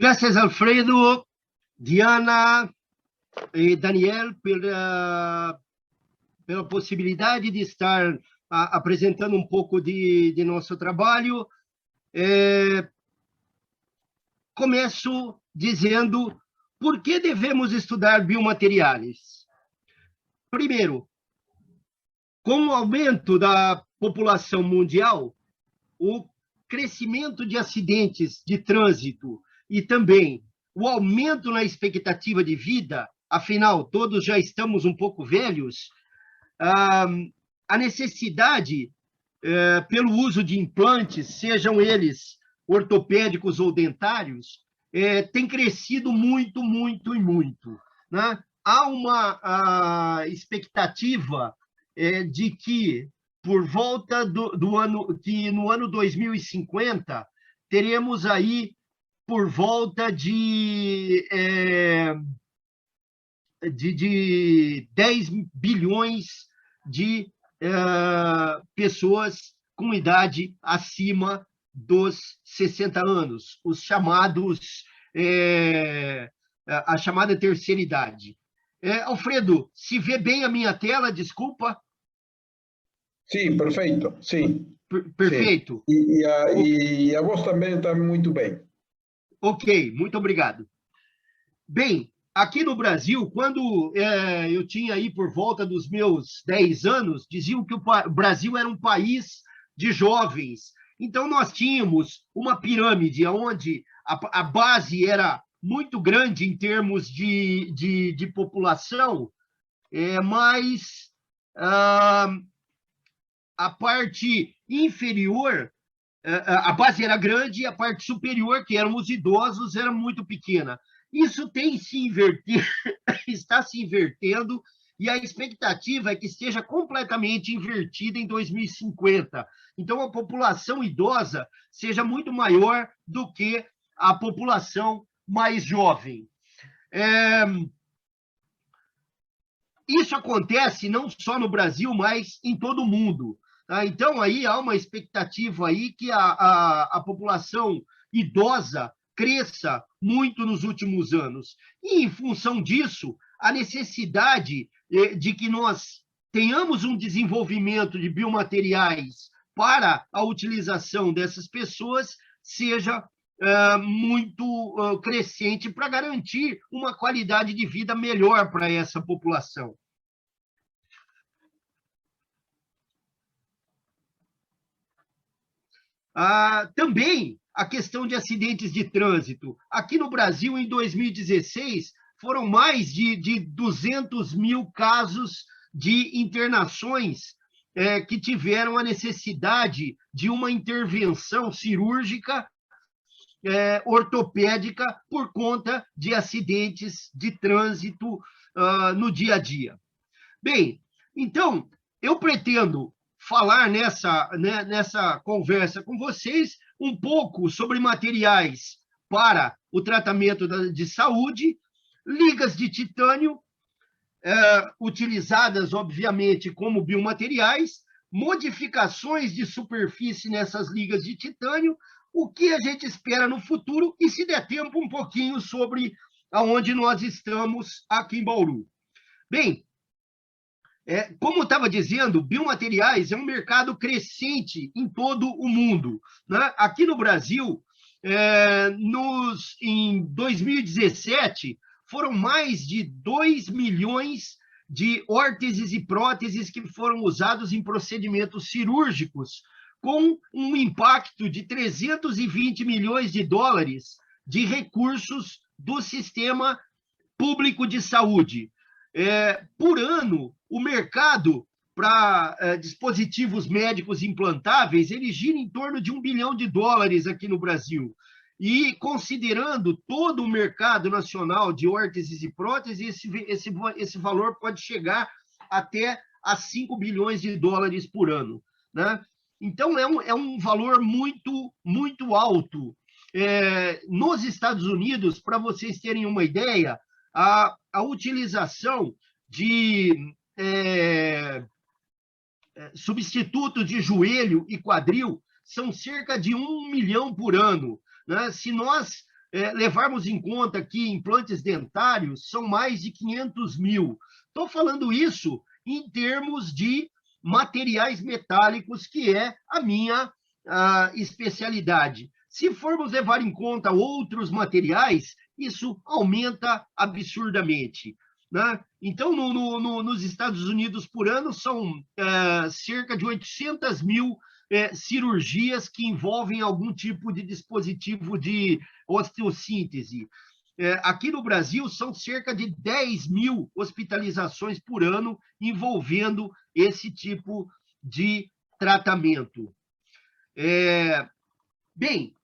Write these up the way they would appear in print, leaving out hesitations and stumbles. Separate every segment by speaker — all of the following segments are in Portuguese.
Speaker 1: Graças, Alfredo, Diana e Daniel, pela possibilidade de estar apresentando um pouco de nosso trabalho. Começo dizendo por que devemos estudar biomateriais. Primeiro, com o aumento da população mundial, o crescimento de acidentes de trânsito e também o aumento na expectativa de vida, afinal, todos já estamos um pouco velhos, a necessidade pelo uso de implantes, sejam eles ortopédicos ou dentários, tem crescido muito, muito e muito, né? Há uma expectativa de que, por volta do ano, que no ano 2050, teremos aí por volta de 10 bilhões de pessoas com idade acima dos 60 anos, os chamados, a chamada terceira idade. Alfredo, se vê bem a minha tela, desculpa?
Speaker 2: Sim, perfeito, sim.
Speaker 1: Perfeito.
Speaker 2: Sim. E a voz também está muito bem.
Speaker 1: Ok, muito obrigado. Bem, aqui no Brasil, quando eu tinha aí por volta dos meus 10 anos, diziam que o Brasil era um país de jovens. Então, nós tínhamos uma pirâmide onde a base era muito grande em termos de população, mas a parte inferior, a base era grande e a parte superior, que eram os idosos, era muito pequena. Isso tem se invertido, está se invertendo, e a expectativa é que esteja completamente invertida em 2050. Então, a população idosa seja muito maior do que a população mais jovem. Isso acontece não só no Brasil, mas em todo o mundo. Tá? Então, aí há uma expectativa aí que a população idosa cresça muito nos últimos anos. E, em função disso, a necessidade de que nós tenhamos um desenvolvimento de biomateriais para a utilização dessas pessoas seja muito crescente para garantir uma qualidade de vida melhor para essa população. Também a questão de acidentes de trânsito. Aqui no Brasil, em 2016, foram mais de 200 mil casos de internações que tiveram a necessidade de uma intervenção cirúrgica ortopédica por conta de acidentes de trânsito no dia a dia. Bem, então, eu pretendo falar nessa conversa com vocês um pouco sobre materiais para o tratamento de saúde, ligas de titânio, utilizadas, obviamente, como biomateriais, modificações de superfície nessas ligas de titânio, o que a gente espera no futuro e, se der tempo, um pouquinho sobre aonde nós estamos aqui em Bauru. Bem, como eu estava dizendo, biomateriais é um mercado crescente em todo o mundo. Né? Aqui no Brasil, em 2017, foram mais de 2 milhões de órteses e próteses que foram usados em procedimentos cirúrgicos, com um impacto de 320 milhões de dólares de recursos do sistema público de saúde. Por ano, o mercado para dispositivos médicos implantáveis, ele gira em torno de $1 bilhão aqui no Brasil. E, considerando todo o mercado nacional de órteses e próteses, esse valor pode chegar até a $5 bilhões por ano. Né? Então, é um valor muito, muito alto. Nos Estados Unidos, para vocês terem uma ideia, a utilização de substitutos de joelho e quadril são cerca de 1 milhão por ano. Né? Se nós levarmos em conta que implantes dentários são mais de 500 mil. Estou falando isso em termos de materiais metálicos, que é a minha especialidade. Se formos levar em conta outros materiais, isso aumenta absurdamente, né? Então, nos Estados Unidos, por ano, são cerca de 800 mil cirurgias que envolvem algum tipo de dispositivo de osteossíntese. Aqui no Brasil, são cerca de 10 mil hospitalizações por ano envolvendo esse tipo de tratamento. Bem,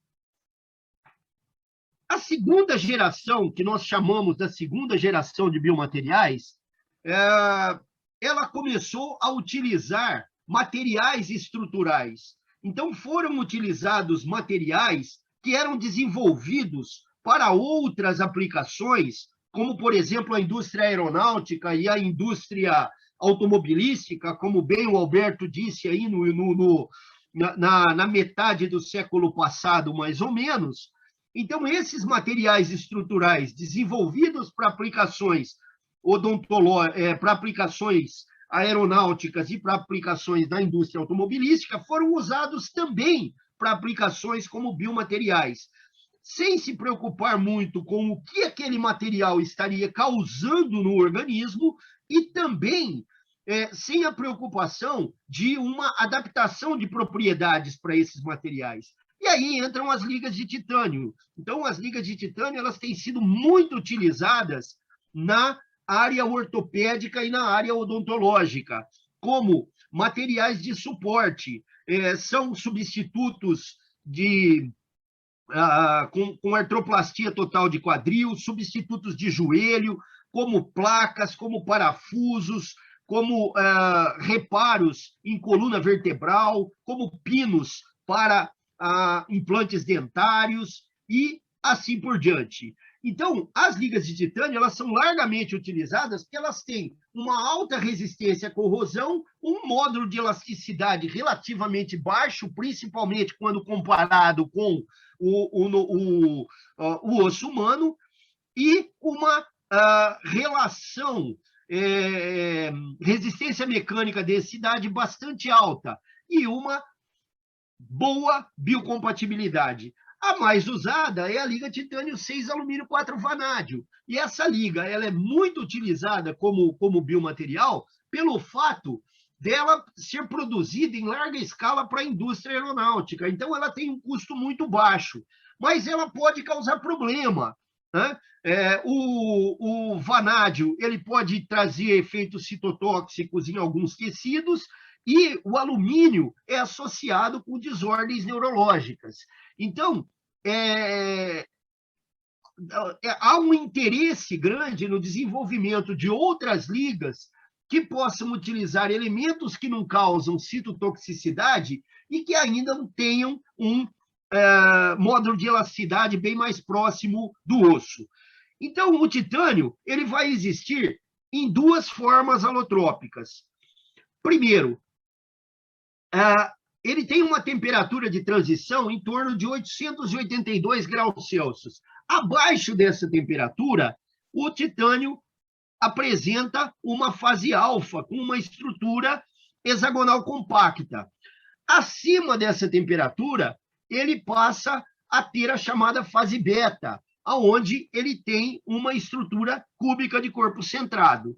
Speaker 1: a segunda geração, que nós chamamos da segunda geração de biomateriais, ela começou a utilizar materiais estruturais. Então, foram utilizados materiais que eram desenvolvidos para outras aplicações, como, por exemplo, a indústria aeronáutica e a indústria automobilística, como bem o Alberto disse aí na metade do século passado, mais ou menos. Então, esses materiais estruturais desenvolvidos para aplicações odontológicas, para aplicações aeronáuticas e para aplicações da indústria automobilística foram usados também para aplicações como biomateriais, sem se preocupar muito com o que aquele material estaria causando no organismo e também sem a preocupação de uma adaptação de propriedades para esses materiais. E aí entram as ligas de titânio. Então, as ligas de titânio, elas têm sido muito utilizadas na área ortopédica e na área odontológica, como materiais de suporte. São substitutos com artroplastia total de quadril, substitutos de joelho, como placas, como parafusos, como reparos em coluna vertebral, como pinos para implantes dentários e assim por diante. Então, as ligas de titânio, elas são largamente utilizadas porque elas têm uma alta resistência à corrosão, um módulo de elasticidade relativamente baixo, principalmente quando comparado com o osso humano, e uma relação resistência mecânica de densidade bastante alta e uma boa biocompatibilidade. A mais usada é a liga titânio 6 alumínio 4 vanádio. E essa liga ela é muito utilizada como biomaterial pelo fato dela ser produzida em larga escala para a indústria aeronáutica. Então, ela tem um custo muito baixo, mas ela pode causar problema, né? O vanádio ele pode trazer efeitos citotóxicos em alguns tecidos, e o alumínio é associado com desordens neurológicas. Então, há um interesse grande no desenvolvimento de outras ligas que possam utilizar elementos que não causam citotoxicidade e que ainda não tenham um módulo de elasticidade bem mais próximo do osso. Então, o titânio ele vai existir em duas formas alotrópicas. Primeiro, ele tem uma temperatura de transição em torno de 882 graus Celsius. Abaixo dessa temperatura, o titânio apresenta uma fase alfa, com uma estrutura hexagonal compacta. Acima dessa temperatura, ele passa a ter a chamada fase beta, onde ele tem uma estrutura cúbica de corpo centrado.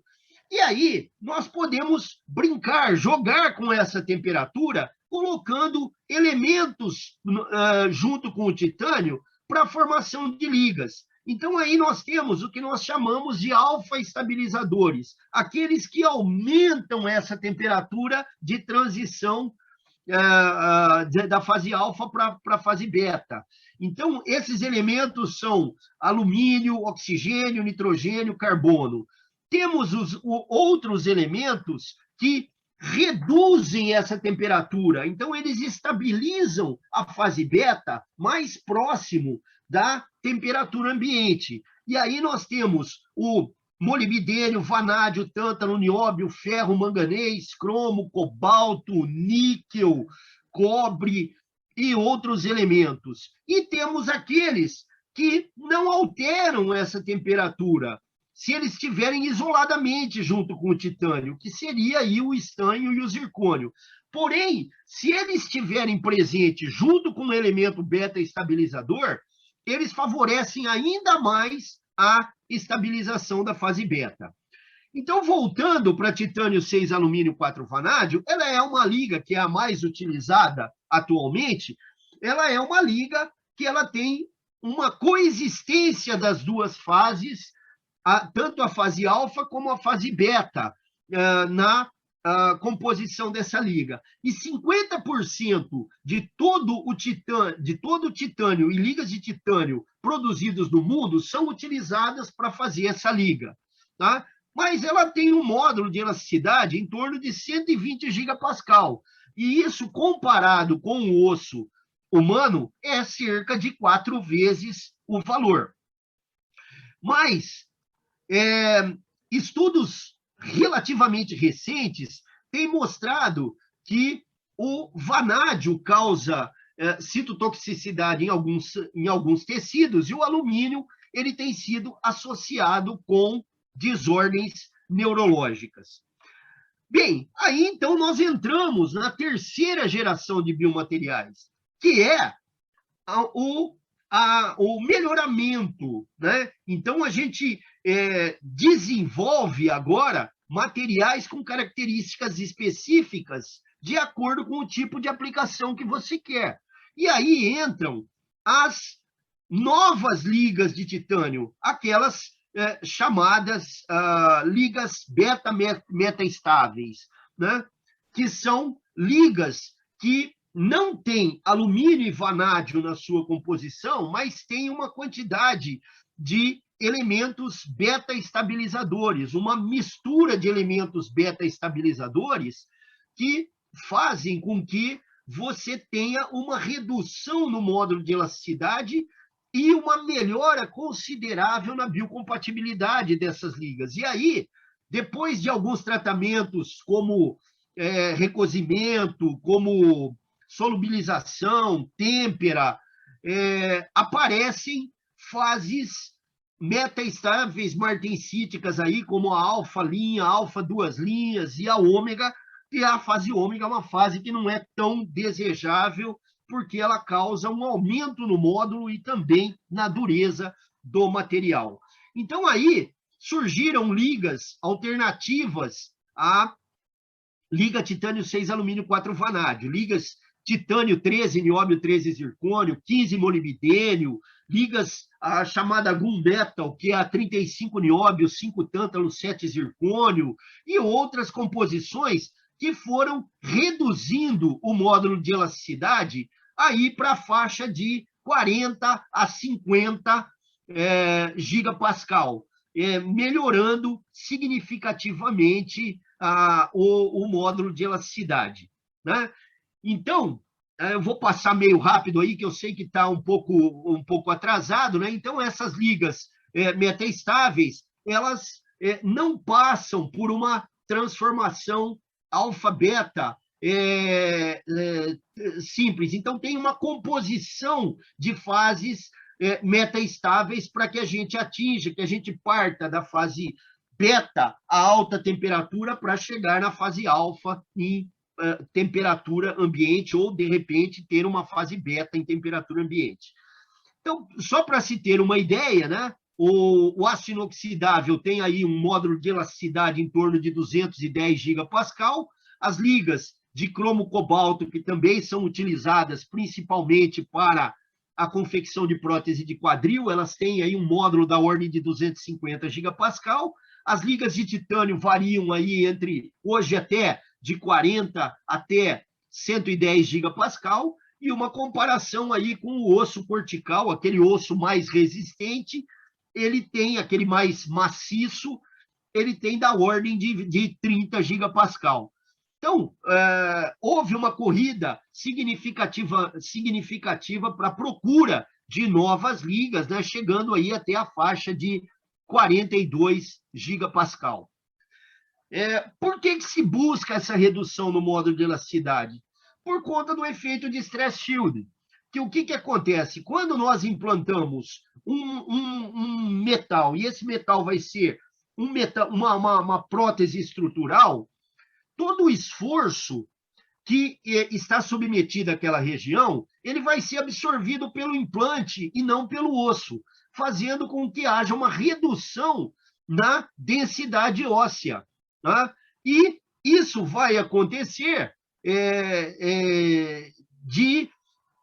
Speaker 1: E aí, nós podemos brincar, jogar com essa temperatura, colocando elementos junto com o titânio para a formação de ligas. Então, aí nós temos o que nós chamamos de alfa-estabilizadores, aqueles que aumentam essa temperatura de transição da fase alfa para a fase beta. Então, esses elementos são alumínio, oxigênio, nitrogênio, carbono. Temos outros elementos que reduzem essa temperatura. Então, eles estabilizam a fase beta mais próximo da temperatura ambiente. E aí nós temos o molibdênio, vanádio, tântalo, nióbio, ferro, manganês, cromo, cobalto, níquel, cobre e outros elementos. E temos aqueles que não alteram essa temperatura, se eles estiverem isoladamente junto com o titânio, que seria aí o estanho e o zircônio. Porém, se eles estiverem presentes junto com o elemento beta-estabilizador, eles favorecem ainda mais a estabilização da fase beta. Então, voltando para titânio 6 alumínio 4 vanádio, ela é uma liga que é a mais utilizada atualmente, ela é uma liga que ela tem uma coexistência das duas fases, tanto a fase alfa como a fase beta, na composição dessa liga. E 50% de todo o titânio e ligas de titânio produzidos no mundo são utilizadas para fazer essa liga, tá? Mas ela tem um módulo de elasticidade em torno de 120 gigapascal. E isso, comparado com o osso humano, é cerca de 4 vezes o valor. Mas estudos relativamente recentes têm mostrado que o vanádio causa citotoxicidade em alguns tecidos, e o alumínio ele tem sido associado com desordens neurológicas. Bem, aí então nós entramos na terceira geração de biomateriais, que é o melhoramento, né? Então a gente desenvolve agora materiais com características específicas de acordo com o tipo de aplicação que você quer. E aí entram as novas ligas de titânio, aquelas chamadas ligas beta-metaestáveis, né? Que são ligas que não têm alumínio e vanádio na sua composição, mas tem uma quantidade de elementos beta-estabilizadores, uma mistura de elementos beta-estabilizadores que fazem com que você tenha uma redução no módulo de elasticidade e uma melhora considerável na biocompatibilidade dessas ligas. E aí, depois de alguns tratamentos como recozimento, como solubilização, têmpera, aparecem fases metaestáveis martensíticas aí, como a alfa-linha, alfa-duas linhas e a ômega, e a fase ômega é uma fase que não é tão desejável, porque ela causa um aumento no módulo e também na dureza do material. Então, aí surgiram ligas alternativas à liga titânio 6 alumínio 4 vanádio, ligas titânio 13, nióbio 13 zircônio, 15 molibdênio, ligas a chamada gunmetal, que é a 35 nióbio, 5 tântalo, 7 zircônio, e outras composições que foram reduzindo o módulo de elasticidade aí para a faixa de 40 a 50 gigapascal, melhorando significativamente o módulo de elasticidade, né? Então, eu vou passar meio rápido aí, que eu sei que está um pouco atrasado, né? Então, essas ligas metaestáveis, elas não passam por uma transformação alfa-beta simples. Então, tem uma composição de fases metaestáveis para que a gente atinja, que a gente parta da fase beta a alta temperatura para chegar na fase alfa em temperatura ambiente, ou, de repente, ter uma fase beta em temperatura ambiente. Então, só para se ter uma ideia, né? O aço inoxidável tem aí um módulo de elasticidade em torno de 210 gigapascal. As ligas de cromo-cobalto, que também são utilizadas principalmente para a confecção de prótese de quadril, elas têm aí um módulo da ordem de 250 gigapascal. As ligas de titânio variam aí entre, hoje até, de 40 até 110 gigapascal, e uma comparação aí com o osso cortical, aquele osso mais resistente, ele tem aquele mais maciço, ele tem da ordem de 30 gigapascal. Então, houve uma corrida significativa para a procura de novas ligas, né, chegando aí até a faixa de 42 gigapascal. Por que se busca essa redução no módulo de elasticidade? Por conta do efeito de stress shield. que o que acontece? Quando nós implantamos um metal, e esse metal vai ser uma prótese estrutural, todo o esforço que está submetido àquela região, ele vai ser absorvido pelo implante e não pelo osso, fazendo com que haja uma redução na densidade óssea. Tá? E isso vai acontecer de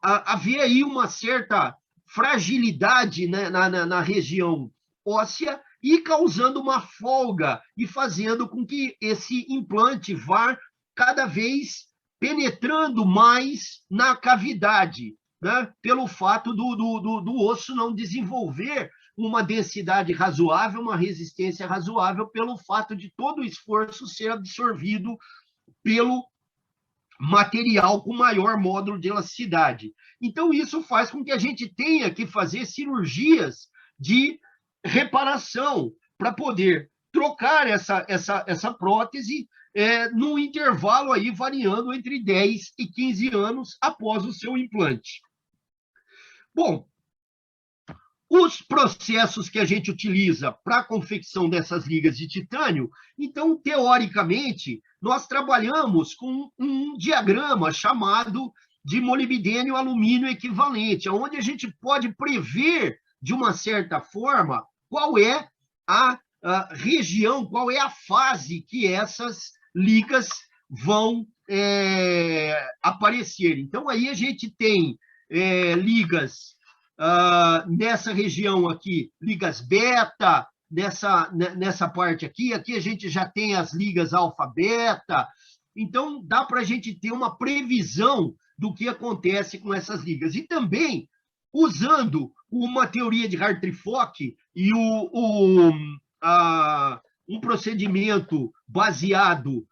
Speaker 1: haver aí uma certa fragilidade, né, na região óssea e causando uma folga e fazendo com que esse implante vá cada vez penetrando mais na cavidade, né, pelo fato do osso não desenvolver uma densidade razoável, uma resistência razoável, pelo fato de todo o esforço ser absorvido pelo material com maior módulo de elasticidade. Então, isso faz com que a gente tenha que fazer cirurgias de reparação para poder trocar essa prótese num intervalo aí variando entre 10 e 15 anos após o seu implante. Bom, os processos que a gente utiliza para a confecção dessas ligas de titânio, então, teoricamente, nós trabalhamos com um diagrama chamado de molibdênio alumínio equivalente, onde a gente pode prever, de uma certa forma, qual é a região, qual é a fase que essas ligas vão aparecer. Então, aí a gente tem ligas nessa região aqui, ligas beta, nessa parte aqui a gente já tem as ligas alfa-beta, então dá para a gente ter uma previsão do que acontece com essas ligas. E também, usando uma teoria de Hartree-Fock e um procedimento baseado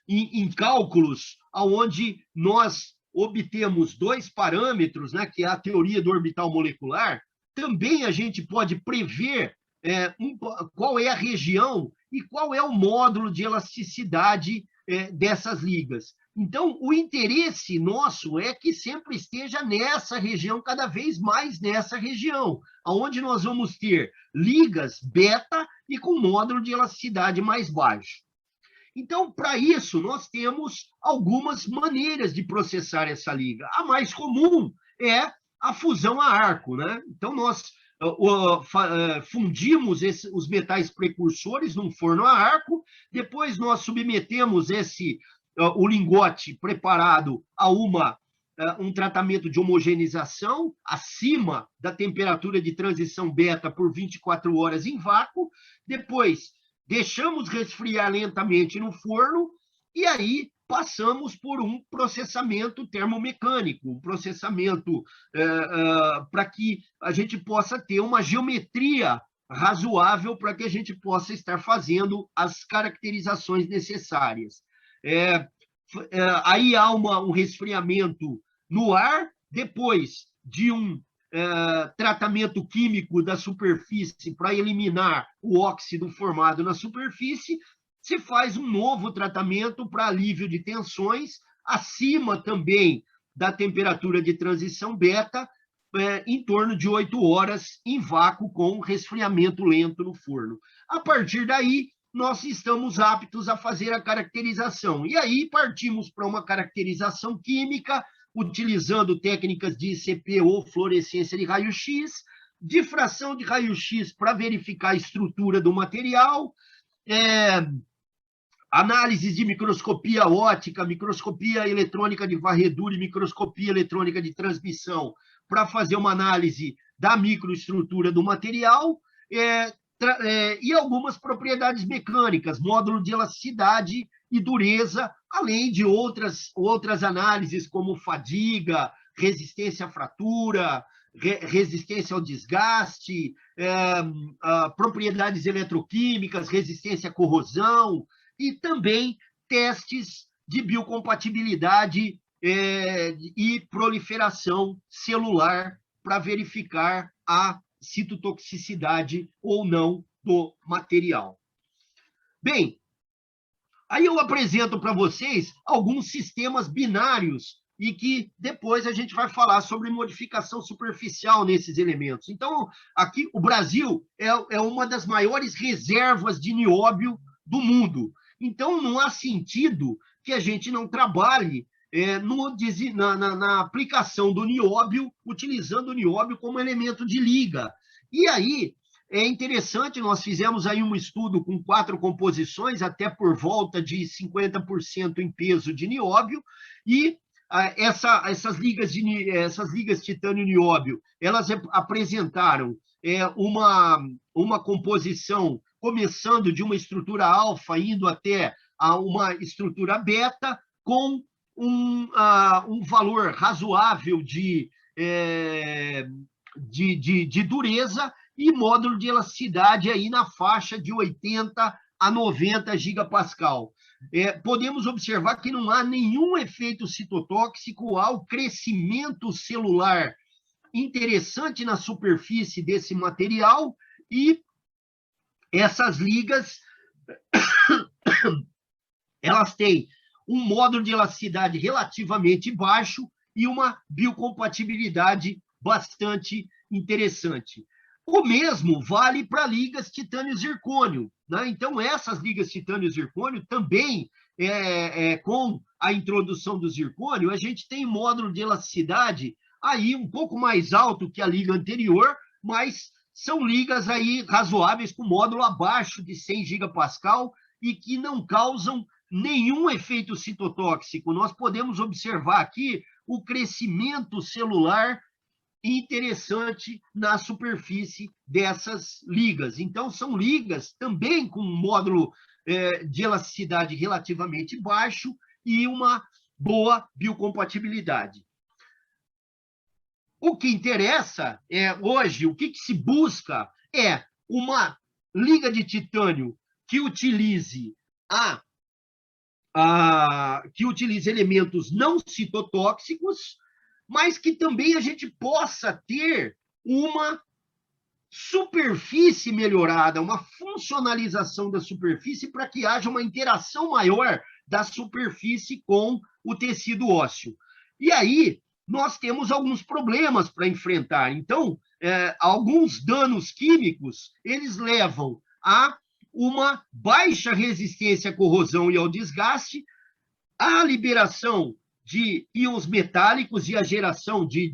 Speaker 1: em cálculos onde nós obtemos dois parâmetros, né, que é a teoria do orbital molecular, também a gente pode prever qual é a região e qual é o módulo de elasticidade dessas ligas. Então, o interesse nosso é que sempre esteja nessa região, cada vez mais nessa região, onde nós vamos ter ligas beta e com módulo de elasticidade mais baixo. Então, para isso, nós temos algumas maneiras de processar essa liga. A mais comum é a fusão a arco, né? Então, nós fundimos os metais precursores num forno a arco, depois nós submetemos o lingote preparado a um tratamento de homogeneização acima da temperatura de transição beta por 24 horas em vácuo, depois deixamos resfriar lentamente no forno e aí passamos por um processamento termomecânico, um processamento para que a gente possa ter uma geometria razoável para que a gente possa estar fazendo as caracterizações necessárias. Aí há um resfriamento no ar, depois de um tratamento químico da superfície para eliminar o óxido formado na superfície, se faz um novo tratamento para alívio de tensões, acima também da temperatura de transição beta, em torno de 8 horas em vácuo com resfriamento lento no forno. A partir daí, nós estamos aptos a fazer a caracterização. E aí partimos para uma caracterização química, utilizando técnicas de ICP ou fluorescência de raio-x, difração de raio-x para verificar a estrutura do material, análises de microscopia óptica, microscopia eletrônica de varredura e microscopia eletrônica de transmissão para fazer uma análise da microestrutura do material, e algumas propriedades mecânicas, módulo de elasticidade e dureza, além de outras análises como fadiga, resistência à fratura, resistência ao desgaste, propriedades eletroquímicas, resistência à corrosão, e também testes de biocompatibilidade e proliferação celular para verificar a citotoxicidade ou não do material. Bem, Aí eu apresento para vocês alguns sistemas binários e que depois a gente vai falar sobre modificação superficial nesses elementos. Então, aqui o Brasil é uma das maiores reservas de nióbio do mundo. Então, não há sentido que a gente não trabalhe na aplicação do nióbio, utilizando o nióbio como elemento de liga. E aí, é interessante, nós fizemos aí um estudo com 4 composições, até por volta de 50% em peso de nióbio, e essas ligas titânio-nióbio, elas apresentaram uma composição começando de uma estrutura alfa, indo até a uma estrutura beta, com um valor razoável de dureza, e módulo de elasticidade aí na faixa de 80 a 90 gigapascal. Podemos observar que não há nenhum efeito citotóxico, há o crescimento celular interessante na superfície desse material, e essas ligas elas têm um módulo de elasticidade relativamente baixo e uma biocompatibilidade bastante interessante. O mesmo vale para ligas titânio-zircônio, né? Então, essas ligas titânio-zircônio também, com a introdução do zircônio, a gente tem módulo de elasticidade aí um pouco mais alto que a liga anterior, mas são ligas aí razoáveis, com módulo abaixo de 100 gigapascal e que não causam nenhum efeito citotóxico. Nós podemos observar aqui o crescimento celular interessante na superfície dessas ligas. Então, são ligas também com um módulo de elasticidade relativamente baixo e uma boa biocompatibilidade. O que interessa hoje, o que se busca é uma liga de titânio que utilize elementos não citotóxicos, mas que também a gente possa ter uma superfície melhorada, uma funcionalização da superfície para que haja uma interação maior da superfície com o tecido ósseo. E aí, nós temos alguns problemas para enfrentar. Então, alguns danos químicos, eles levam a uma baixa resistência à corrosão e ao desgaste, a liberação de íons metálicos e a geração de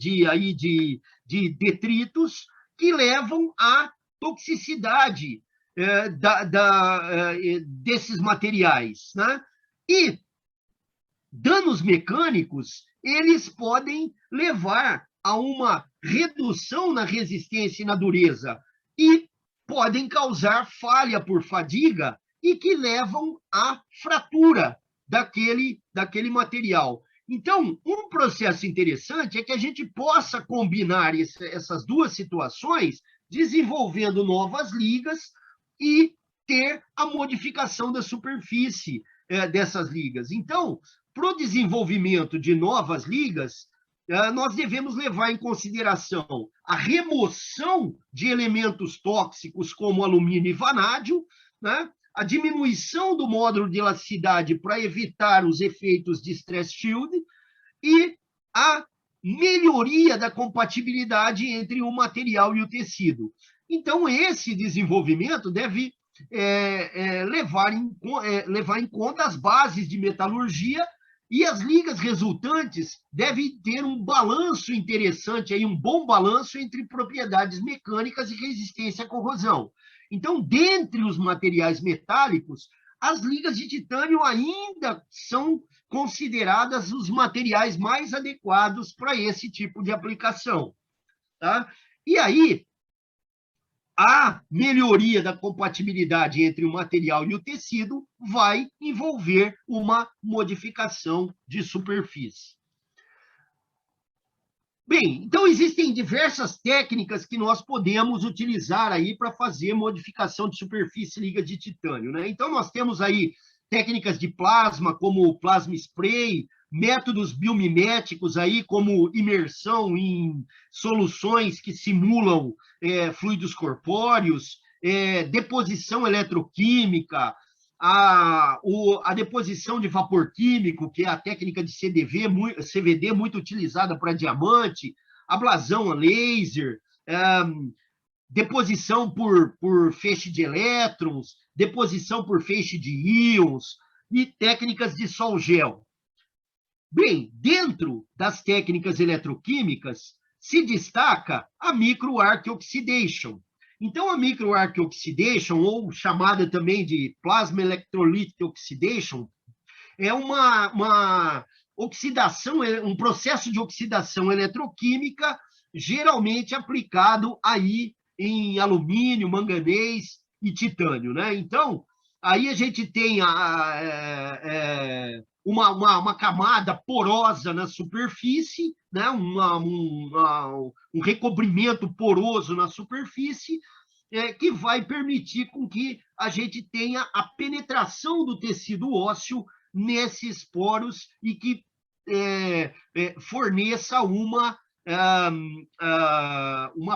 Speaker 1: detritos que levam à toxicidade desses materiais, né? E danos mecânicos, eles podem levar a uma redução na resistência e na dureza e podem causar falha por fadiga e que levam à fratura daquele material. Então, um processo interessante é que a gente possa combinar essas duas situações, desenvolvendo novas ligas e ter a modificação da superfície dessas ligas. Então, para o desenvolvimento de novas ligas, nós devemos levar em consideração a remoção de elementos tóxicos como alumínio e vanádio, né? A diminuição do módulo de elasticidade para evitar os efeitos de stress shield e a melhoria da compatibilidade entre o material e o tecido. Então, esse desenvolvimento deve levar em conta as bases de metalurgia, e as ligas resultantes devem ter um balanço interessante, aí, um bom balanço entre propriedades mecânicas e resistência à corrosão. Então, dentre os materiais metálicos, as ligas de titânio ainda são consideradas os materiais mais adequados para esse tipo de aplicação. Tá? E aí, a melhoria da compatibilidade entre o material e o tecido vai envolver uma modificação de superfície. Bem, então existem diversas técnicas que nós podemos utilizar aí para fazer modificação de superfície liga de titânio, né? Então nós temos aí técnicas de plasma, como o plasma spray, métodos biomiméticos aí, como imersão em soluções que simulam fluidos corpóreos, deposição eletroquímica, a deposição de vapor químico, que é a técnica de CVD muito utilizada para diamante, ablasão a laser, deposição por feixe de elétrons, deposição por feixe de íons e técnicas de sol-gel. Bem, dentro das técnicas eletroquímicas, se destaca a micro-arc oxidation. Então, a micro-arc oxidation, ou chamada também de plasma electrolytic oxidation, é uma oxidação, um processo de oxidação eletroquímica, geralmente aplicado aí em alumínio, manganês e titânio, né? Então, aí a gente tem uma camada porosa na superfície, né? Um recobrimento poroso na superfície, que vai permitir com que a gente tenha a penetração do tecido ósseo nesses poros e que forneça uma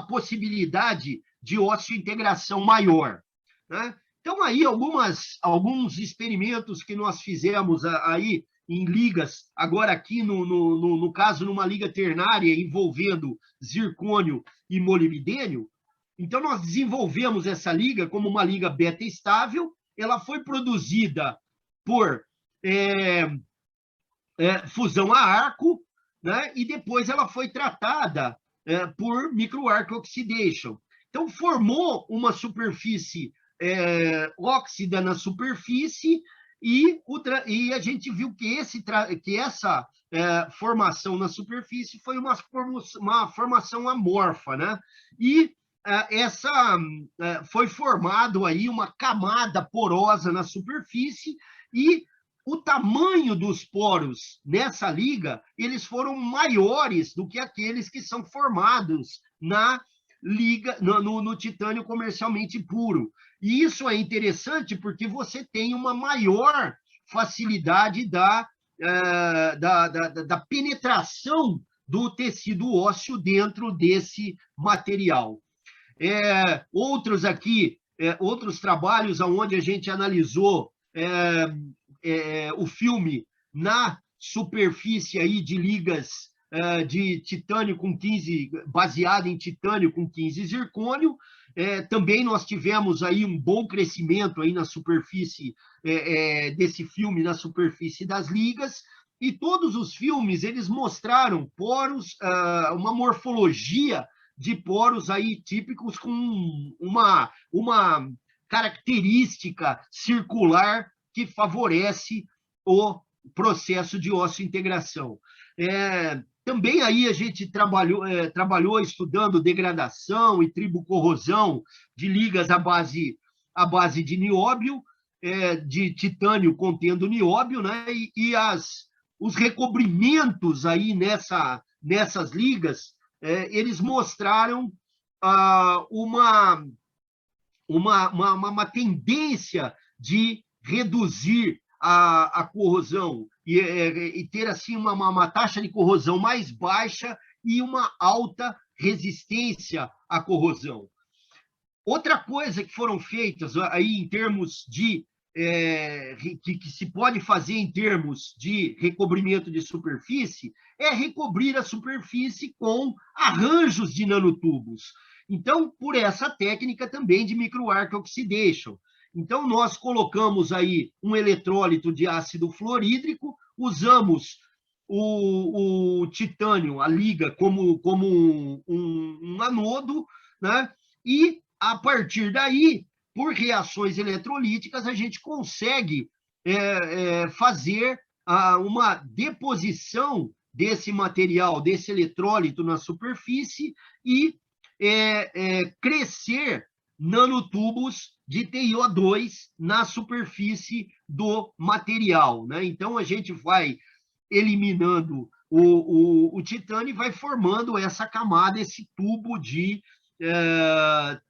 Speaker 1: possibilidade de osseo-integração maior, né? Então, aí, alguns experimentos que nós fizemos aí em ligas, agora aqui, no caso, numa liga ternária envolvendo zircônio e molibdênio. Então, nós desenvolvemos essa liga como uma liga beta estável, ela foi produzida por fusão a arco, né? E depois ela foi tratada por micro-arc oxidation. Então, formou uma superfície óxida na superfície e a gente viu que essa formação na superfície foi uma formação amorfa, né? E foi formado aí uma camada porosa na superfície e o tamanho dos poros nessa liga, eles foram maiores do que aqueles que são formados na liga, no titânio comercialmente puro. E isso é interessante porque você tem uma maior facilidade da penetração do tecido ósseo dentro desse material. Outros trabalhos onde a gente analisou o filme na superfície aí de ligas de titânio com 15, baseada em titânio com 15 zircônio. Também nós tivemos aí um bom crescimento aí na superfície desse filme, na superfície das ligas, e todos os filmes eles mostraram poros, uma morfologia de poros aí típicos com uma característica circular que favorece o processo de osseo-integração. Também aí a gente trabalhou estudando degradação e tribocorrosão de ligas à base de nióbio, de titânio contendo nióbio, né? E os recobrimentos aí nessas ligas, eles mostraram uma tendência de reduzir a corrosão e ter assim uma taxa de corrosão mais baixa e uma alta resistência à corrosão. Outra coisa que foram feitas aí em termos de que se pode fazer em termos de recobrimento de superfície é recobrir a superfície com arranjos de nanotubos. Então, por essa técnica também de micro-arc oxidation. Então, nós colocamos aí um eletrólito de ácido fluorídrico, usamos o titânio, a liga, como um anodo, né? E, a partir daí, por reações eletrolíticas, a gente consegue fazer uma deposição desse material, desse eletrólito na superfície e crescer nanotubos de TiO2 na superfície do material, né? Então, a gente vai eliminando o titânio e vai formando essa camada, esse tubo de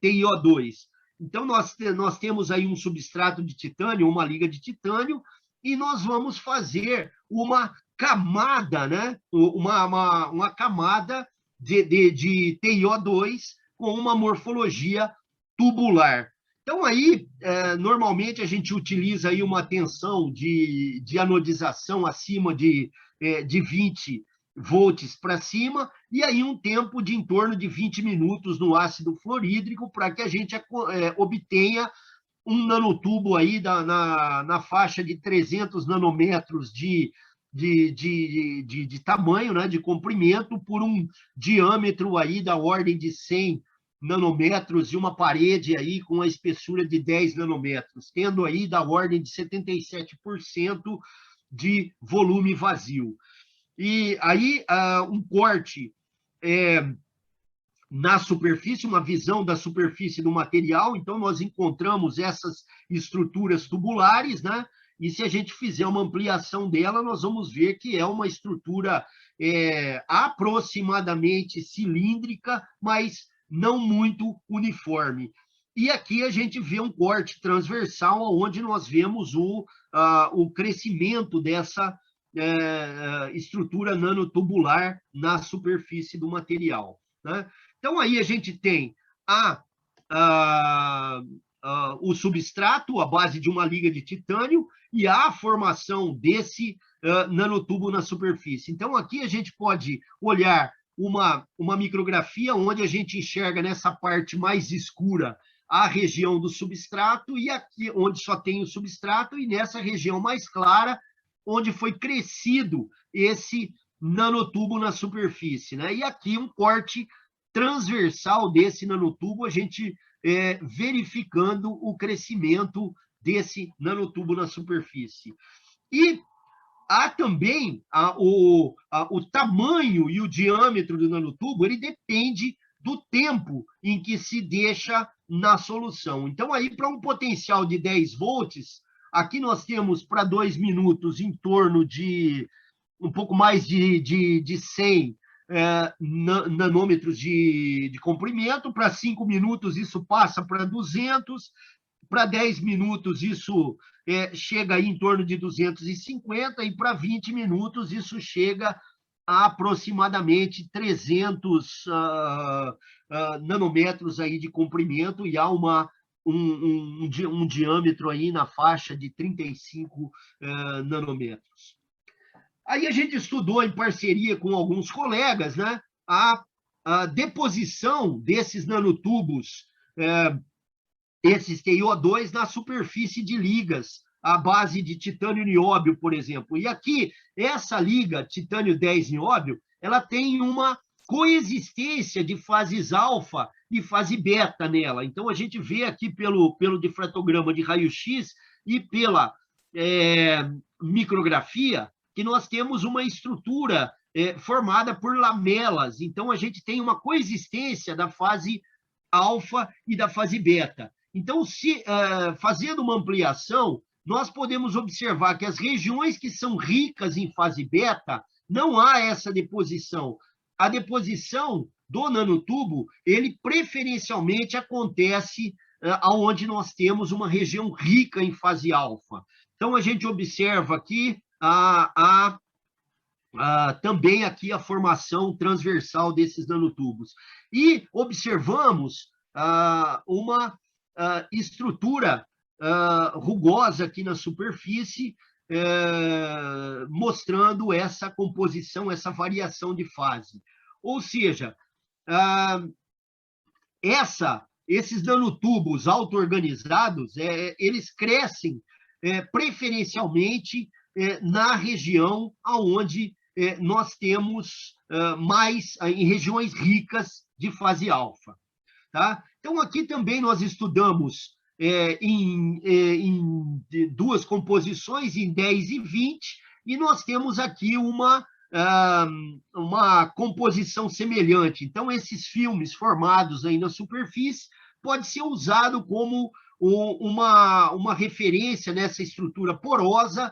Speaker 1: TiO2. Então, nós temos aí um substrato de titânio, uma liga de titânio, e nós vamos fazer uma camada, né? Uma camada de TiO2 com uma morfologia tubular. Então, aí, normalmente, a gente utiliza aí uma tensão de anodização acima de 20 volts para cima, e aí um tempo de em torno de 20 minutos no ácido fluorídrico, para que a gente obtenha um nanotubo aí na faixa de 300 nanômetros de tamanho, né, de comprimento, por um diâmetro aí da ordem de 100 nanômetros e uma parede aí com a espessura de 10 nanômetros, tendo aí da ordem de 77% de volume vazio. E aí um corte na superfície, uma visão da superfície do material, então nós encontramos essas estruturas tubulares, né? E se a gente fizer uma ampliação dela, nós vamos ver que é uma estrutura aproximadamente cilíndrica, mas não muito uniforme. E aqui a gente vê um corte transversal, onde nós vemos o crescimento dessa estrutura nanotubular na superfície do material, né? Então, aí a gente tem o substrato, a base de uma liga de titânio, e a formação desse nanotubo na superfície. Então, aqui a gente pode olhar uma micrografia onde a gente enxerga nessa parte mais escura a região do substrato, e aqui onde só tem o substrato, e nessa região mais clara, onde foi crescido esse nanotubo na superfície, né? E aqui um corte transversal desse nanotubo, a gente verificando o crescimento desse nanotubo na superfície. E há também o tamanho e o diâmetro do nanotubo, ele depende do tempo em que se deixa na solução. Então, aí, para um potencial de 10 volts, aqui nós temos para 2 minutos em torno de um pouco mais de 100 nanômetros de comprimento, para 5 minutos isso passa para 200, para 10 minutos isso chega aí em torno de 250, e para 20 minutos isso chega a aproximadamente 300 nanômetros aí de comprimento, e há um diâmetro aí na faixa de 35 nanômetros. Aí a gente estudou, em parceria com alguns colegas, né, a deposição desses nanotubos, esses TiO2, na superfície de ligas, à base de titânio nióbio, por exemplo. E aqui, essa liga titânio 10 nióbio, ela tem uma coexistência de fases alfa e fase beta nela. Então, a gente vê aqui pelo difratograma de raio-x e pela micrografia, que nós temos uma estrutura formada por lamelas. Então, a gente tem uma coexistência da fase alfa e da fase beta. Então, fazendo uma ampliação, nós podemos observar que as regiões que são ricas em fase beta, não há essa deposição. A deposição do nanotubo, ele preferencialmente acontece onde nós temos uma região rica em fase alfa. Então, a gente observa aqui também aqui a formação transversal desses nanotubos. E observamos uma estrutura rugosa aqui na superfície, mostrando essa composição, essa variação de fase. Ou seja, esses nanotubos auto-organizados, eles crescem preferencialmente na região onde nós temos mais, em regiões ricas de fase alfa. Tá? Então, aqui também nós estudamos em duas composições, em 10 e 20, e nós temos aqui uma composição semelhante. Então, esses filmes formados aí na superfície pode ser usado como uma referência nessa estrutura porosa.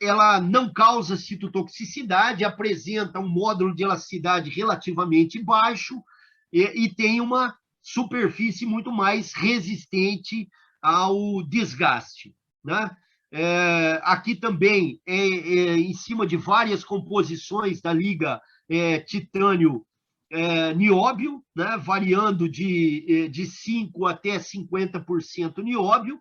Speaker 1: Ela não causa citotoxicidade, apresenta um módulo de elasticidade relativamente baixo e tem uma superfície muito mais resistente ao desgaste, né? Aqui também, em cima de várias composições da liga titânio nióbio, né, variando de 5% até 50% nióbio.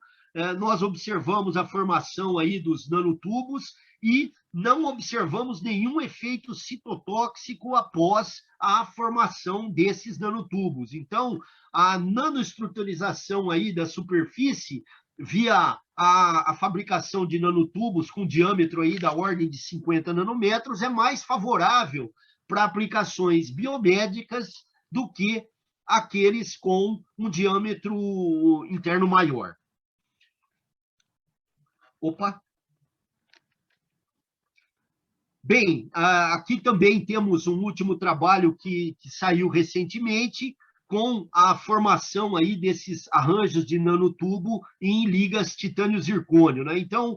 Speaker 1: Nós observamos a formação aí dos nanotubos e não observamos nenhum efeito citotóxico após a formação desses nanotubos. Então, a nanoestruturização aí da superfície via a fabricação de nanotubos com diâmetro aí da ordem de 50 nanômetros é mais favorável para aplicações biomédicas do que aqueles com um diâmetro interno maior. Opa! Bem, aqui também temos um último trabalho que saiu recentemente, com a formação aí desses arranjos de nanotubo em ligas titânio-zircônio, né? Então,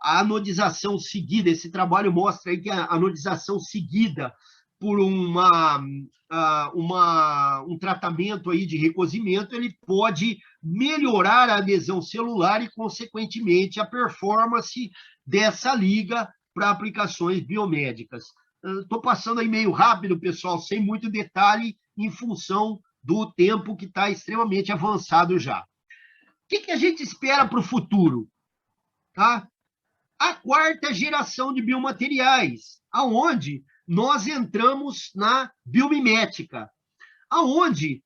Speaker 1: a anodização seguida, esse trabalho mostra aí que a anodização seguida por um tratamento aí de recozimento, ele pode melhorar a adesão celular e, consequentemente, a performance dessa liga para aplicações biomédicas. Estou passando aí meio rápido, pessoal, sem muito detalhe, em função do tempo que está extremamente avançado já. O que a gente espera para o futuro? Tá? A quarta geração de biomateriais, aonde nós entramos na biomimética, aonde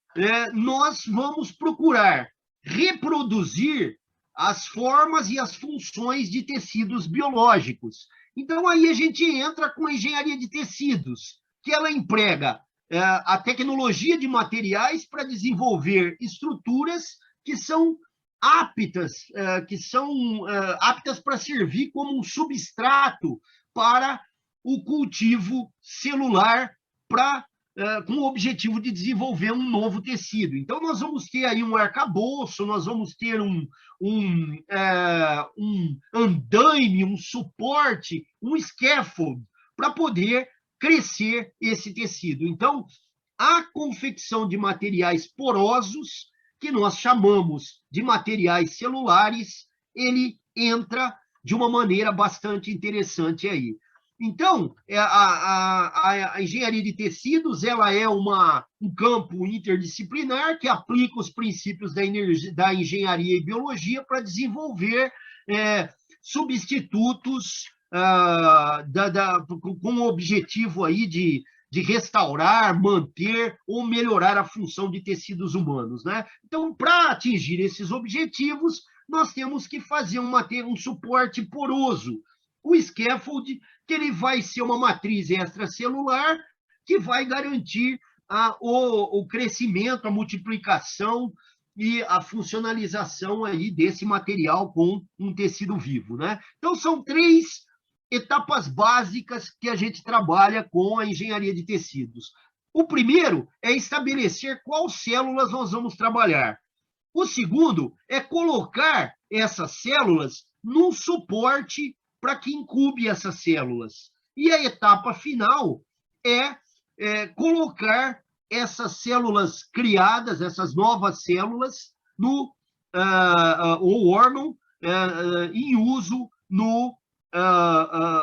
Speaker 1: nós vamos procurar reproduzir as formas e as funções de tecidos biológicos. Então, aí a gente entra com a engenharia de tecidos, que ela emprega a tecnologia de materiais para desenvolver estruturas que são aptas para servir como um substrato para o cultivo celular com o objetivo de desenvolver um novo tecido. Então, nós vamos ter aí um arcabouço, nós vamos ter um andaime, um suporte, um scaffold, para poder crescer esse tecido. Então, a confecção de materiais porosos, que nós chamamos de materiais celulares, ele entra de uma maneira bastante interessante aí. Então, a engenharia de tecidos, ela é um campo interdisciplinar que aplica os princípios da engenharia e biologia para desenvolver substitutos com o objetivo aí de restaurar, manter ou melhorar a função de tecidos humanos, né? Então, para atingir esses objetivos, nós temos que fazer um suporte poroso. O scaffold, que ele vai ser uma matriz extracelular que vai garantir o crescimento, a multiplicação e a funcionalização aí desse material com um tecido vivo, né? Então, são 3 etapas básicas que a gente trabalha com a engenharia de tecidos. O primeiro é estabelecer quais células nós vamos trabalhar. O segundo é colocar essas células num suporte para que incube essas células. E a etapa final é colocar essas células criadas, essas novas células, no órgão em uso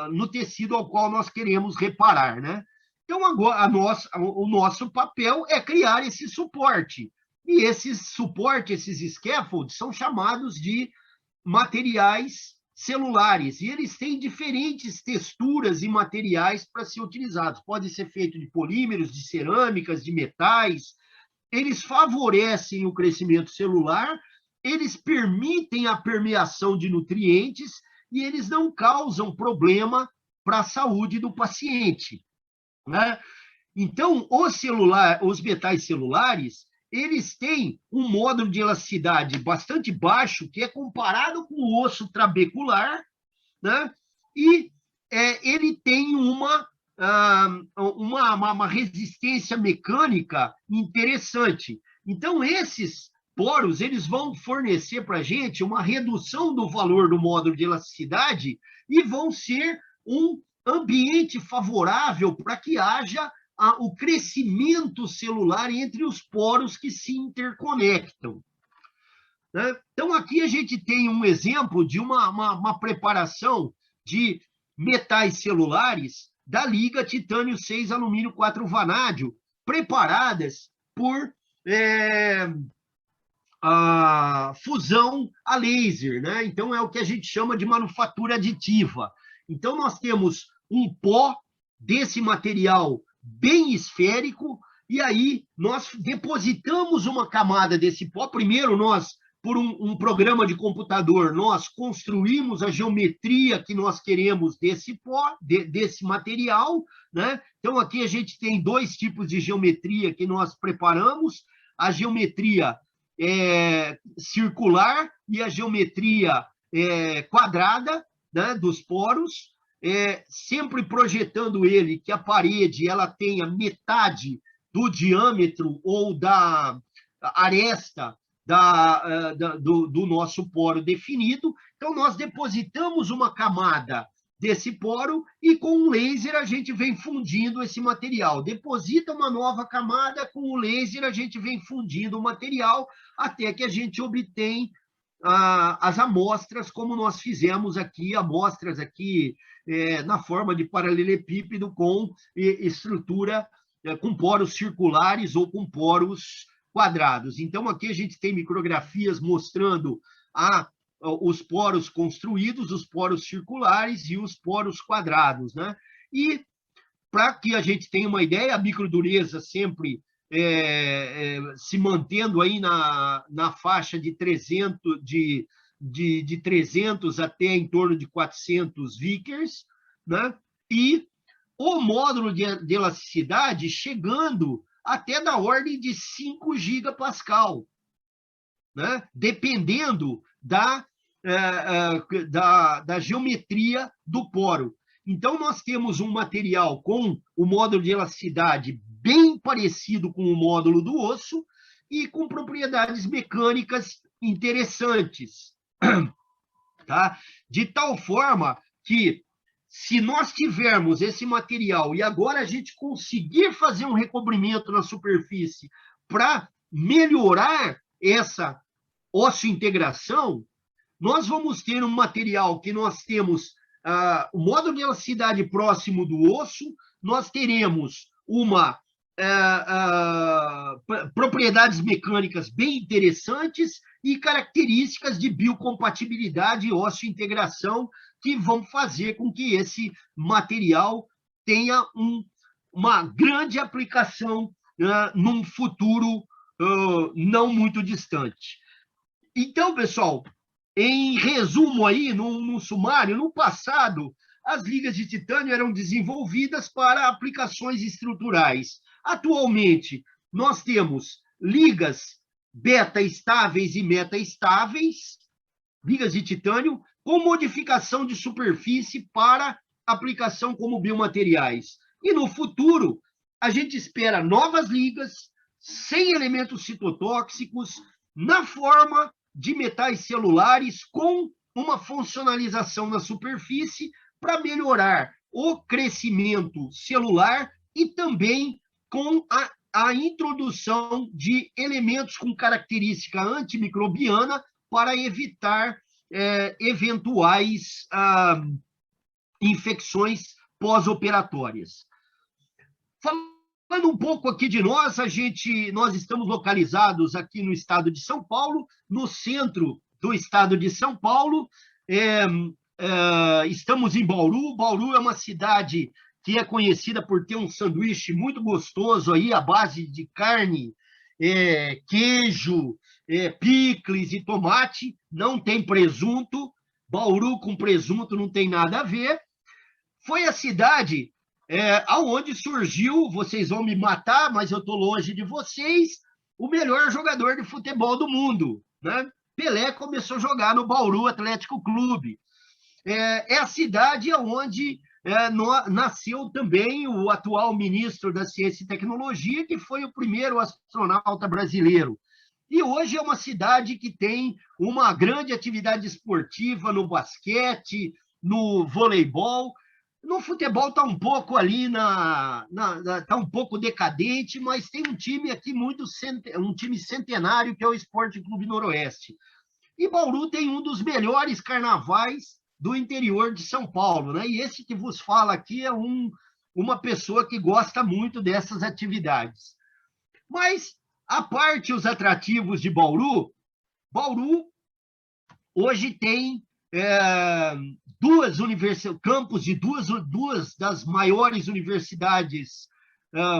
Speaker 1: no tecido ao qual nós queremos reparar, né? Então, agora, o nosso papel é criar esse suporte. E esses suportes, esses scaffolds, são chamados de materiais celulares. E eles têm diferentes texturas e materiais para ser utilizados. Pode ser feito de polímeros, de cerâmicas, de metais. Eles favorecem o crescimento celular, eles permitem a permeação de nutrientes e eles não causam problema para a saúde do paciente, né? Então, os metais celulares, eles têm um módulo de elasticidade bastante baixo, que é comparado com o osso trabecular, né? E ele tem uma resistência mecânica interessante. Então, esses poros, eles vão fornecer para a gente uma redução do valor do módulo de elasticidade e vão ser um ambiente favorável para que haja o crescimento celular entre os poros que se interconectam, né? Então, aqui a gente tem um exemplo de uma preparação de metais celulares da liga titânio 6 alumínio 4 vanádio preparadas por a fusão a laser, né? Então, é o que a gente chama de manufatura aditiva. Então, nós temos um pó desse material bem esférico, e aí nós depositamos uma camada desse pó. Primeiro, nós, por um programa de computador, nós construímos a geometria que nós queremos desse pó, desse material, né? Então, aqui a gente tem 2 tipos de geometria que nós preparamos: a geometria circular e a geometria quadrada, né, dos poros, sempre projetando ele que a parede ela tenha metade do diâmetro ou da aresta do nosso poro definido. Então, nós depositamos uma camada desse poro e com um laser a gente vem fundindo esse material. Deposita uma nova camada, com o laser a gente vem fundindo o material até que a gente obtém as amostras, como nós fizemos aqui, amostras aqui na forma de paralelepípedo com estrutura, com poros circulares ou com poros quadrados. Então, aqui a gente tem micrografias mostrando os poros construídos, os poros circulares e os poros quadrados, né? E, para que a gente tenha uma ideia, a microdureza sempre se mantendo aí na faixa de 300, de 300 até em torno de 400 Vickers, né? E o módulo de elasticidade chegando até da ordem de 5 gigapascal, né? Dependendo da geometria do poro. Então, nós temos um material com o módulo de elasticidade bem parecido com o módulo do osso e com propriedades mecânicas interessantes, tá? De tal forma que, se nós tivermos esse material e agora a gente conseguir fazer um recobrimento na superfície para melhorar essa osso-integração, nós vamos ter um material que nós temos o módulo de elasticidade próximo do osso, nós teremos propriedades mecânicas bem interessantes e características de biocompatibilidade e osso-integração que vão fazer com que esse material tenha uma grande aplicação num futuro não muito distante. Então, pessoal, em resumo aí, num sumário, no passado, as ligas de titânio eram desenvolvidas para aplicações estruturais. Atualmente, nós temos ligas beta-estáveis e meta-estáveis, ligas de titânio, com modificação de superfície para aplicação como biomateriais. E no futuro, a gente espera novas ligas, sem elementos citotóxicos, na forma de metais celulares, com uma funcionalização na superfície para melhorar o crescimento celular e também com a introdução de elementos com característica antimicrobiana para evitar eventuais infecções pós-operatórias. Falando um pouco aqui de nós, nós estamos localizados aqui no estado de São Paulo, no centro do estado de São Paulo. Estamos em Bauru. Bauru é uma cidade que é conhecida por ter um sanduíche muito gostoso aí, à base de carne, queijo, picles e tomate. Não tem presunto. Bauru com presunto não tem nada a ver. Foi a cidade aonde surgiu, vocês vão me matar, mas eu estou longe de vocês, o melhor jogador de futebol do mundo, né? Pelé começou a jogar no Bauru Atlético Clube. É a cidade onde nasceu também o atual ministro da Ciência e Tecnologia, que foi o primeiro astronauta brasileiro. E hoje é uma cidade que tem uma grande atividade esportiva no basquete, no voleibol. No futebol está um pouco ali, está um pouco decadente, mas tem um time aqui um time centenário, que é o Esporte Clube Noroeste. E Bauru tem um dos melhores carnavais do interior de São Paulo, né? E esse que vos fala aqui é uma pessoa que gosta muito dessas atividades. Mas, à parte os atrativos de Bauru, Bauru hoje tem campos de duas das maiores universidades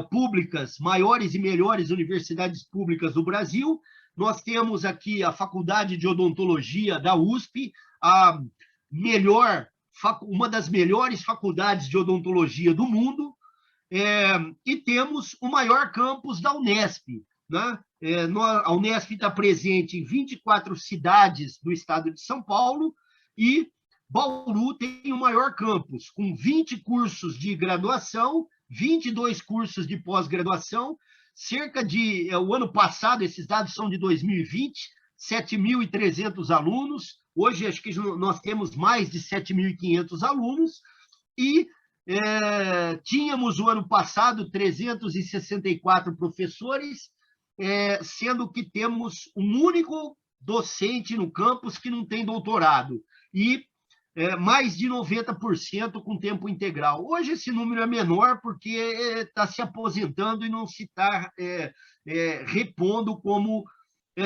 Speaker 1: públicas, maiores e melhores universidades públicas do Brasil. Nós temos aqui a Faculdade de Odontologia da USP, uma das melhores faculdades de odontologia do mundo, e temos o maior campus da Unesp, né? A Unesp está presente em 24 cidades do estado de São Paulo, e Bauru tem o maior campus, com 20 cursos de graduação, 22 cursos de pós-graduação, o ano passado, esses dados são de 2020, 7.300 alunos, hoje acho que nós temos mais de 7.500 alunos, e tínhamos o ano passado 364 professores, sendo que temos um único docente no campus que não tem doutorado, e mais de 90% com tempo integral. Hoje esse número é menor porque está se aposentando e não se está repondo como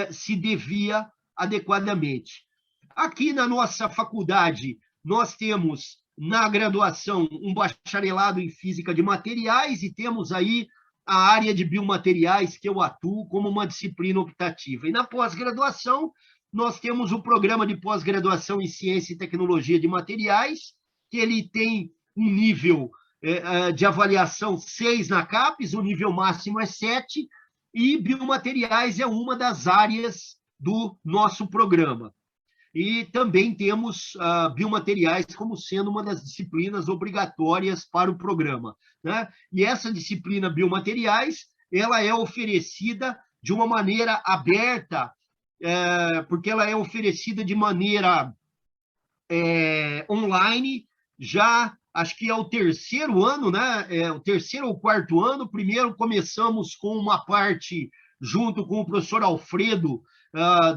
Speaker 1: se devia adequadamente. Aqui na nossa faculdade, nós temos na graduação um bacharelado em Física de Materiais e temos aí a área de biomateriais que eu atuo como uma disciplina optativa. E na pós-graduação, nós temos o programa de pós-graduação em Ciência e Tecnologia de Materiais, que ele tem um nível de avaliação 6 na CAPES, o nível máximo é 7, e biomateriais é uma das áreas do nosso programa. E também temos biomateriais como sendo uma das disciplinas obrigatórias para o programa, né? E essa disciplina biomateriais, ela é oferecida de uma maneira aberta, porque ela é oferecida de maneira online, já acho que é o terceiro ano, né? O terceiro ou quarto ano. Primeiro começamos com uma parte junto com o professor Alfredo,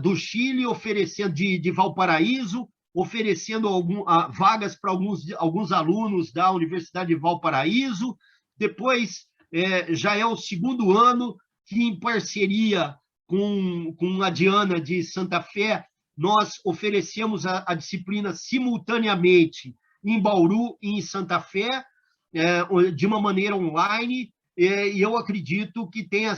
Speaker 1: do Chile, oferecendo de Valparaíso, oferecendo vagas para alguns alunos da Universidade de Valparaíso. Depois, já é o segundo ano que, em parceria com a Diana de Santa Fé, nós oferecemos a disciplina simultaneamente em Bauru e em Santa Fé, de uma maneira online, e eu acredito que tenha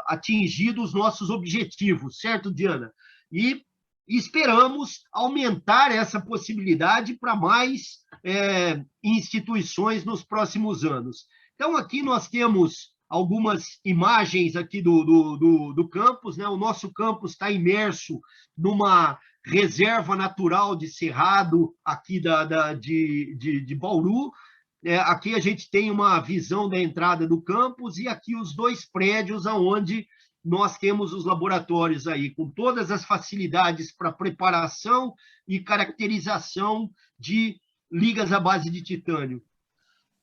Speaker 1: atingido os nossos objetivos, certo, Diana? E esperamos aumentar essa possibilidade para mais instituições nos próximos anos. Então, aqui nós temos algumas imagens aqui do campus, né? O nosso campus está imerso numa reserva natural de cerrado aqui de Bauru. Aqui a gente tem uma visão da entrada do campus e aqui os dois prédios onde nós temos os laboratórios aí, com todas as facilidades para preparação e caracterização de ligas à base de titânio.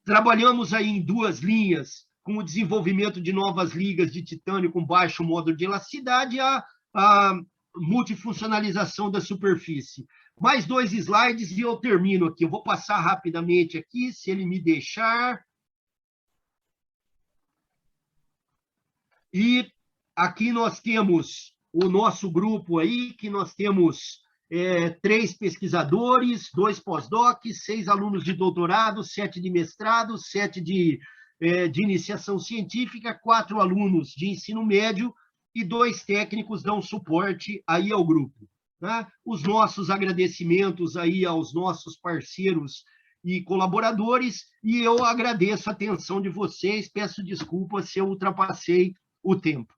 Speaker 1: Trabalhamos aí em duas linhas, com o desenvolvimento de novas ligas de titânio com baixo módulo de elasticidade e a multifuncionalização da superfície. Mais 2 slides e eu termino aqui. Eu vou passar rapidamente aqui, se ele me deixar. E aqui nós temos o nosso grupo aí, que nós temos 3 pesquisadores, 2 pós-docs, 6 alunos de doutorado, 7 de mestrado, 7 de iniciação científica, 4 alunos de ensino médio e 2 técnicos dão suporte aí ao grupo, né? Os nossos agradecimentos aí aos nossos parceiros e colaboradores, e eu agradeço a atenção de vocês, peço desculpas se eu ultrapassei o tempo.